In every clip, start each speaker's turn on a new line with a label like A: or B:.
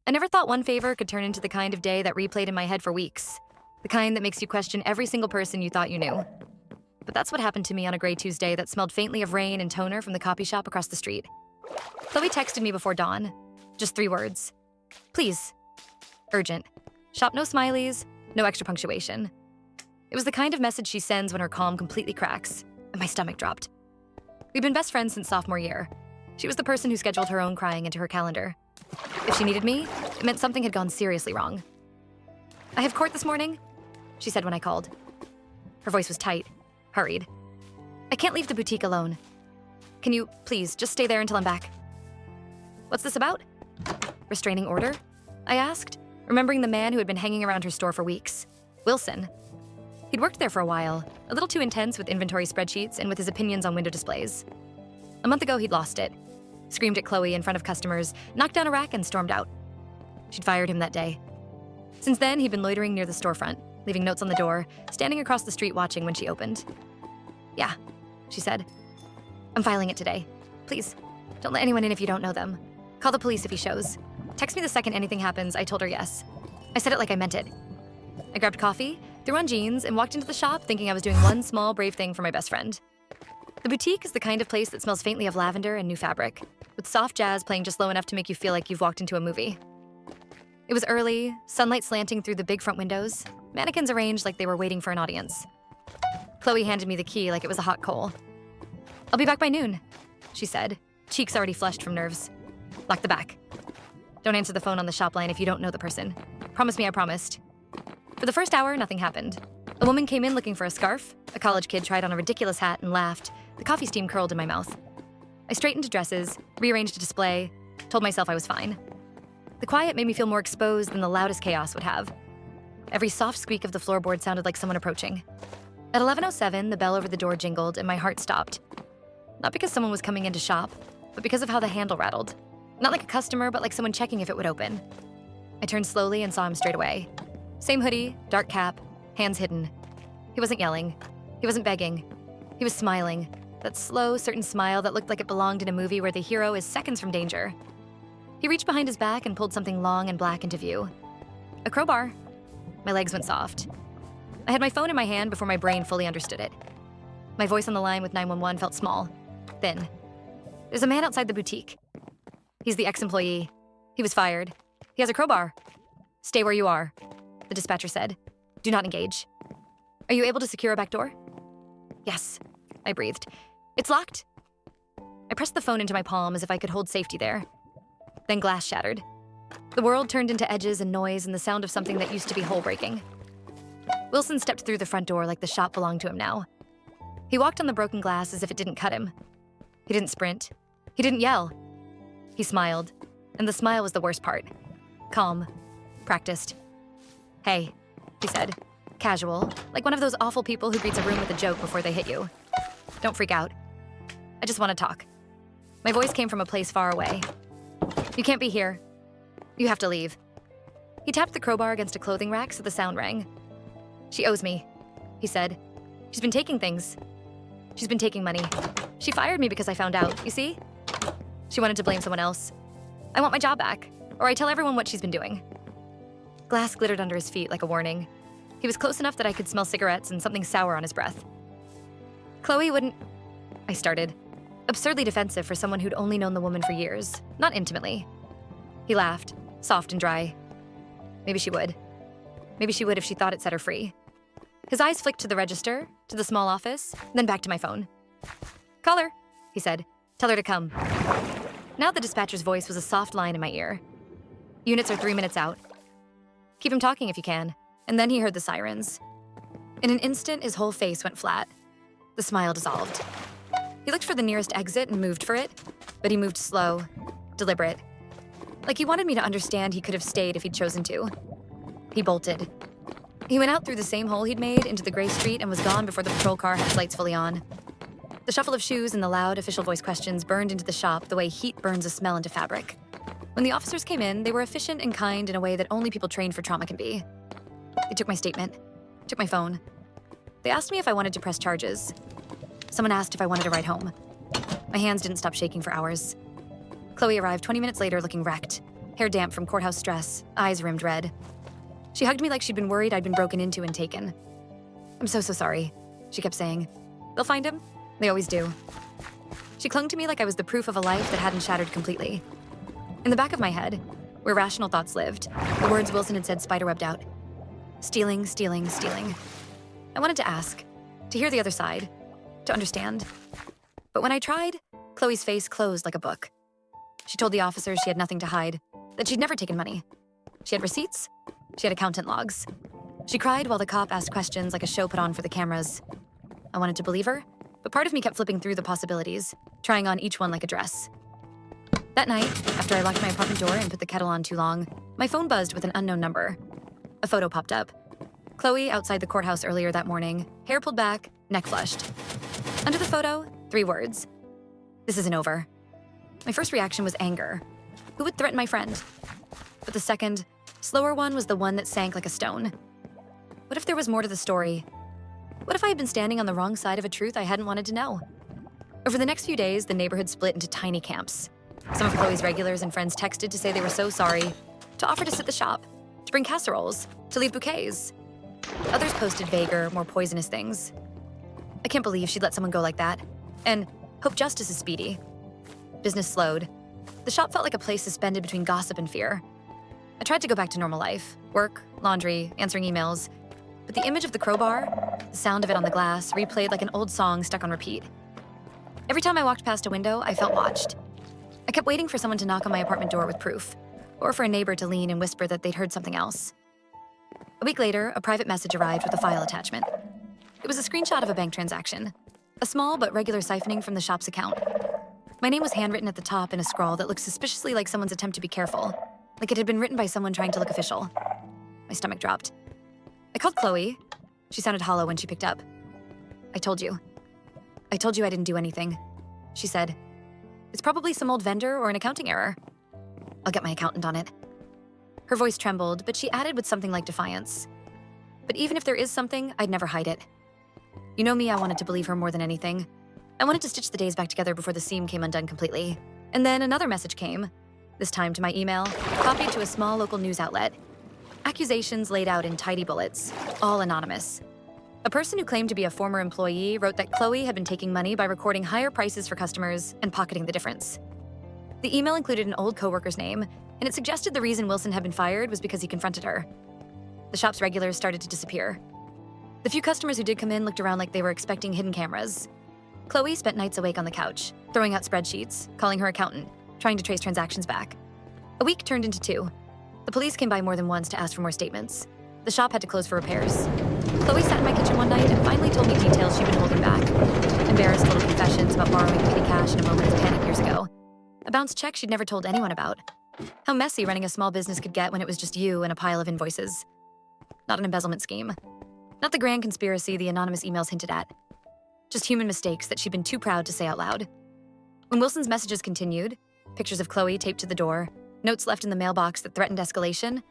A: I never thought one favor could turn into the kind of day that replayed in my head for weeks. The kind that makes you question every single person you thought you knew. But that's what happened to me on a gray Tuesday that smelled faintly of rain and toner from the copy shop across the street. Chloe texted me before dawn. Just 3 words. Please. Urgent. Shop no smileys, no extra punctuation. It was the kind of message she sends when her calm completely cracks, and my stomach dropped. We've been best friends since sophomore year. She was the person who scheduled her own crying into her calendar. If she needed me, it meant something had gone seriously wrong. I have court this morning, she said when I called. Her voice was tight, hurried. I can't leave the boutique alone. Can you, please, just stay there until I'm back? What's this about? Restraining order? I asked, remembering the man who had been hanging around her store for weeks. Wilson. He'd worked there for a while, a little too intense with inventory spreadsheets and with his opinions on window displays. A month ago, he'd lost it. Screamed at Chloe in front of customers, knocked down a rack, and stormed out. She'd fired him that day. Since then, he'd been loitering near the storefront, leaving notes on the door, standing across the street watching when she opened. Yeah, she said. I'm filing it today. Please, don't let anyone in if you don't know them. Call the police if he shows. Text me the second anything happens, I told her yes. I said it like I meant it. I grabbed coffee, threw on jeans, and walked into the shop thinking I was doing one small, brave thing for my best friend. The boutique is the kind of place that smells faintly of lavender and new fabric, with soft jazz playing just low enough to make you feel like you've walked into a movie. It was early, sunlight slanting through the big front windows, mannequins arranged like they were waiting for an audience. Chloe handed me the key like it was a hot coal. I'll be back by noon, she said, cheeks already flushed from nerves. Lock the back. Don't answer the phone on the shop line if you don't know the person. Promise me I promised. For the first hour, nothing happened. A woman came in looking for a scarf. A college kid tried on a ridiculous hat and laughed. The coffee steam curled in my mouth. I straightened dresses, rearranged a display, told myself I was fine. The quiet made me feel more exposed than the loudest chaos would have. Every soft squeak of the floorboard sounded like someone approaching. At 11:07, the bell over the door jingled and my heart stopped. Not because someone was coming in to shop, but because of how the handle rattled. Not like a customer, but like someone checking if it would open. I turned slowly and saw him straight away. Same hoodie, dark cap, hands hidden. He wasn't yelling. He wasn't begging. He was smiling. That slow, certain smile that looked like it belonged in a movie where the hero is seconds from danger. He reached behind his back and pulled something long and black into view. A crowbar. My legs went soft. I had my phone in my hand before my brain fully understood it. My voice on the line with 911 felt small, thin. There's a man outside the boutique. He's the ex-employee. He was fired. He has a crowbar. Stay where you are, the dispatcher said. Do not engage. Are you able to secure a back door? Yes, I breathed. It's locked. I pressed the phone into my palm as if I could hold safety there. Then glass shattered. The world turned into edges and noise and the sound of something that used to be hole-breaking. Wilson stepped through the front door like the shop belonged to him now. He walked on the broken glass as if it didn't cut him. He didn't sprint. He didn't yell. He smiled, and the smile was the worst part. Calm. Practiced. Hey, he said. Casual, like one of those awful people who greets a room with a joke before they hit you. Don't freak out. I just want to talk. My voice came from a place far away. You can't be here. You have to leave. He tapped the crowbar against a clothing rack so the sound rang. She owes me, he said. She's been taking things. She's been taking money. She fired me because I found out, you see? She wanted to blame someone else. I want my job back, or I tell everyone what she's been doing. Glass glittered under his feet like a warning. He was close enough that I could smell cigarettes and something sour on his breath. Chloe wouldn't... I started. Absurdly defensive for someone who'd only known the woman for years, not intimately. He laughed, soft and dry. Maybe she would. Maybe she would if she thought it set her free. His eyes flicked to the register, to the small office, then back to my phone. Call her, he said. Tell her to come. Now the dispatcher's voice was a soft line in my ear. Units are 3 minutes out. Keep him talking if you can. And then he heard the sirens. In an instant, his whole face went flat. The smile dissolved. He looked for the nearest exit and moved for it, but he moved slow, deliberate. Like he wanted me to understand he could have stayed if he'd chosen to. He bolted. He went out through the same hole he'd made into the gray street and was gone before the patrol car had its lights fully on. The shuffle of shoes and the loud official voice questions burned into the shop the way heat burns a smell into fabric. When the officers came in, they were efficient and kind in a way that only people trained for trauma can be. They took my statement, took my phone. They asked me if I wanted to press charges. Someone asked if I wanted to ride home. My hands didn't stop shaking for hours. Chloe arrived 20 minutes later looking wrecked, hair damp from courthouse stress, eyes rimmed red. She hugged me like she'd been worried I'd been broken into and taken. "I'm so sorry," she kept saying. "They'll find him. They always do." She clung to me like I was the proof of a life that hadn't shattered completely. In the back of my head, where rational thoughts lived, the words Wilson had said spiderwebbed out. Stealing, stealing, stealing. I wanted to ask, to hear the other side, to understand. But when I tried, Chloe's face closed like a book. She told the officers she had nothing to hide, that she'd never taken money. She had receipts. She had accountant logs. She cried while the cop asked questions like a show put on for the cameras. I wanted to believe her, but part of me kept flipping through the possibilities, trying on each one like a dress. That night, after I locked my apartment door and put the kettle on too long, my phone buzzed with an unknown number. A photo popped up. Chloe outside the courthouse earlier that morning, hair pulled back, neck flushed. Under the photo, 3 words. "This isn't over." My first reaction was anger. Who would threaten my friend? But the second, slower one was the one that sank like a stone. What if there was more to the story? What if I had been standing on the wrong side of a truth I hadn't wanted to know? Over the next few days, the neighborhood split into tiny camps. Some of Chloe's regulars and friends texted to say they were so sorry, to offer to sit the shop, to bring casseroles, to leave bouquets. Others posted vaguer, more poisonous things. I can't believe she'd let someone go like that. And hope justice is speedy. Business slowed. The shop felt like a place suspended between gossip and fear. I tried to go back to normal life, work, laundry, answering emails, but the image of the crowbar, the sound of it on the glass, replayed like an old song stuck on repeat. Every time I walked past a window, I felt watched. I kept waiting for someone to knock on my apartment door with proof, or for a neighbor to lean and whisper that they'd heard something else. A week later, a private message arrived with a file attachment. It was a screenshot of a bank transaction, a small but regular siphoning from the shop's account. My name was handwritten at the top in a scrawl that looked suspiciously like someone's attempt to be careful, like it had been written by someone trying to look official. My stomach dropped. I called Chloe. She sounded hollow when she picked up. I told you I didn't do anything," she said. "It's probably some old vendor or an accounting error. I'll get my accountant on it." Her voice trembled, but she added with something like defiance. "But even if there is something, I'd never hide it. You know me, I wanted to believe her more than anything. I wanted to stitch the days back together before the seam came undone completely. And then another message came, this time to my email, copied to a small local news outlet. Accusations laid out in tidy bullets, all anonymous. A person who claimed to be a former employee wrote that Chloe had been taking money by recording higher prices for customers and pocketing the difference. The email included an old coworker's name, and it suggested the reason Wilson had been fired was because he confronted her. The shop's regulars started to disappear. The few customers who did come in looked around like they were expecting hidden cameras. Chloe spent nights awake on the couch, throwing out spreadsheets, calling her accountant, trying to trace transactions back. A week turned into 2. The police came by more than once to ask for more statements. The shop had to close for repairs. Chloe sat in my kitchen one night and finally told me details she'd been holding back. Embarrassed little confessions about borrowing petty cash in a moment of panic years ago. A bounced check she'd never told anyone about. How messy running a small business could get when it was just you and a pile of invoices. Not an embezzlement scheme. Not the grand conspiracy the anonymous emails hinted at. Just human mistakes that she'd been too proud to say out loud. When Wilson's messages continued, pictures of Chloe taped to the door, notes left in the mailbox that threatened escalation,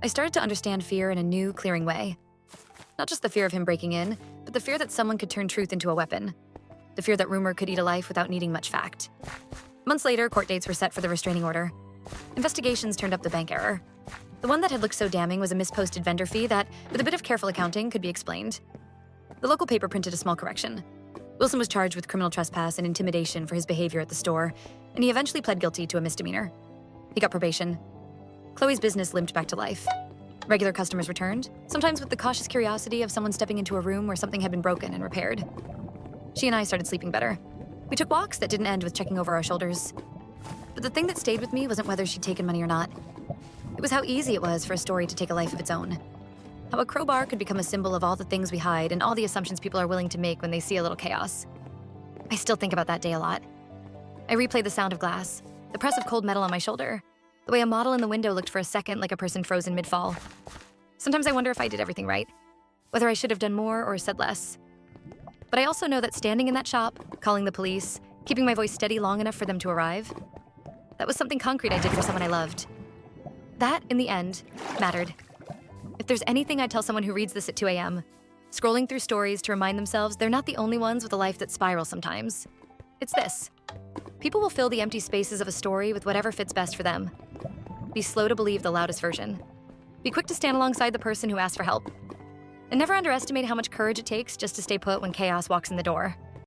A: I started to understand fear in a new, clearing way. Not just the fear of him breaking in, but the fear that someone could turn truth into a weapon. The fear that rumor could eat a life without needing much fact. Months later, court dates were set for the restraining order. Investigations turned up the bank error. The one that had looked so damning was a misposted vendor fee that, with a bit of careful accounting, could be explained. The local paper printed a small correction. Wilson was charged with criminal trespass and intimidation for his behavior at the store, and he eventually pled guilty to a misdemeanor. He got probation. Chloe's business limped back to life. Regular customers returned, sometimes with the cautious curiosity of someone stepping into a room where something had been broken and repaired. She and I started sleeping better. We took walks that didn't end with checking over our shoulders. But the thing that stayed with me wasn't whether she'd taken money or not. It was how easy it was for a story to take a life of its own. How a crowbar could become a symbol of all the things we hide and all the assumptions people are willing to make when they see a little chaos. I still think about that day a lot. I replay the sound of glass, the press of cold metal on my shoulder, the way a model in the window looked for a second like a person frozen mid-fall. Sometimes I wonder if I did everything right, whether I should have done more or said less. But I also know that standing in that shop, calling the police, keeping my voice steady long enough for them to arrive, that was something concrete I did for someone I loved. That, in the end, mattered. If there's anything I'd tell someone who reads this at 2 a.m., scrolling through stories to remind themselves they're not the only ones with a life that spirals sometimes, it's this. People will fill the empty spaces of a story with whatever fits best for them. Be slow to believe the loudest version. Be quick to stand alongside the person who asked for help. And never underestimate how much courage it takes just to stay put when chaos walks in the door.